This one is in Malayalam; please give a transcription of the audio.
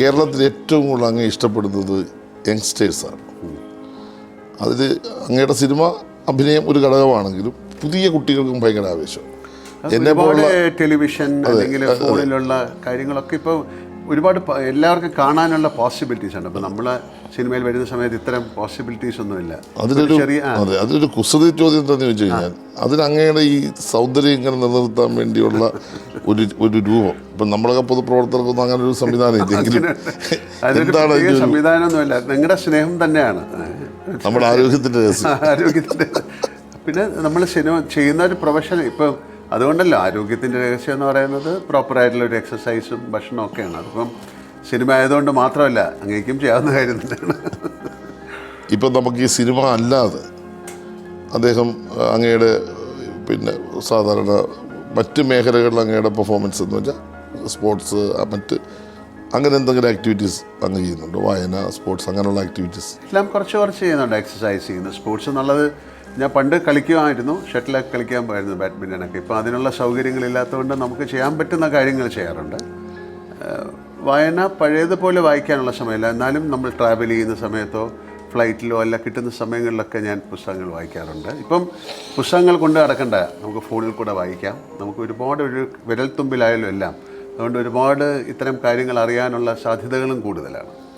കേരളത്തിൽ ഏറ്റവും കൂടുതൽ അങ്ങ് ഇഷ്ടപ്പെടുന്നത് യങ്സ്റ്റേഴ്സാണ്. അതിൽ അങ്ങയുടെ സിനിമ അഭിനയം ഒരു ഘടകമാണെങ്കിലും പുതിയ കുട്ടികൾക്കും ഭയങ്കര ആവേശം. ഒരുപാട് ടെലിവിഷൻ അല്ലെങ്കിൽ ഫോണിലുള്ള കാര്യങ്ങളൊക്കെ ഇപ്പോൾ ഒരുപാട് എല്ലാവർക്കും കാണാനുള്ള പോസിബിലിറ്റീസ് ഉണ്ട്. അപ്പോൾ നമ്മൾ സിനിമയിൽ വരുന്ന സമയത്ത് ഇത്തരം പോസിബിലിറ്റീസ് ഒന്നുമില്ല. അതൊരു കുസൃതി ചോദ്യം തന്നെ ചോദിച്ചു കഴിഞ്ഞാൽ അതിന് അങ്ങയുടെ ഈ സൗന്ദര്യം ഇങ്ങനെ നിലനിർത്താൻ വേണ്ടിയുള്ള ഒരു രൂപം. ഇപ്പം നമ്മളൊക്കെ പൊതുപ്രവർത്തകർക്കൊന്നും അങ്ങനെ ഒരു സംവിധാനം ഇല്ലെങ്കിലും എന്താണ് സംവിധാനമൊന്നുമില്ല, നിങ്ങളുടെ സ്നേഹം തന്നെയാണ് നമ്മുടെ ആരോഗ്യത്തിൻ്റെ ആരോഗ്യത്തിൻ്റെ. പിന്നെ നമ്മൾ സിനിമ ചെയ്യുന്ന ഒരു പ്രൊഫഷൻ ഇപ്പം അതുകൊണ്ടല്ലോ ആരോഗ്യത്തിൻ്റെ രഹസ്യം എന്ന് പറയുന്നത് പ്രോപ്പറായിട്ടുള്ള ഒരു എക്സസൈസും ഭക്ഷണവും ഒക്കെയാണ്. അതിപ്പം സിനിമ ആയതുകൊണ്ട് മാത്രമല്ല, അങ്ങേക്കും ചെയ്യാവുന്ന കാര്യം തന്നെയാണ്. ഇപ്പം നമുക്ക് ഈ സിനിമ അല്ലാതെ അദ്ദേഹം അങ്ങയുടെ പിന്നെ സാധാരണ മറ്റ് മേഖലകളിൽ അങ്ങയുടെ പെർഫോമൻസ് എന്ന് വെച്ചാൽ സ്പോർട്സ് മറ്റ് അങ്ങനെ എന്തെങ്കിലും ആക്ടിവിറ്റീസ് അങ്ങ് ചെയ്യുന്നുണ്ടോ? വായന, സ്പോർട്സ്, അങ്ങനെയുള്ള ആക്ടിവിറ്റീസ് എല്ലാം കുറച്ച് ചെയ്യുന്നുണ്ട്. എക്സസൈസ് ചെയ്യുന്നു. സ്പോർട്സ് എന്നുള്ളത് ഞാൻ പണ്ട് കളിക്കുമായിരുന്നു, ഷട്ടിലൊക്കെ കളിക്കാൻ പോയിരുന്നു, ബാഡ്മിൻ്റനൊക്കെ. ഇപ്പോൾ അതിനുള്ള സൗകര്യങ്ങളില്ലാത്തതുകൊണ്ട് നമുക്ക് ചെയ്യാൻ പറ്റുന്ന കാര്യങ്ങൾ ചെയ്യാറുണ്ട്. വായന പഴയതുപോലെ വായിക്കാനുള്ള സമയമില്ല, എന്നാലും നമ്മൾ ട്രാവൽ ചെയ്യുന്ന സമയത്തോ ഫ്ലൈറ്റിലോ അല്ല കിട്ടുന്ന സമയങ്ങളിലൊക്കെ ഞാൻ പുസ്തകങ്ങൾ വായിക്കാറുണ്ട്. ഇപ്പം പുസ്തകങ്ങൾ കൊണ്ട് നടക്കണ്ട, നമുക്ക് ഫോണിൽ കൂടെ വായിക്കാം. നമുക്ക് ഒരുപാട് വിരൽത്തുമ്പിലായാലും എല്ലാം. അതുകൊണ്ട് ഒരുപാട് ഇത്തരം കാര്യങ്ങൾ അറിയാനുള്ള സാധ്യതകളും കൂടുതലാണ്.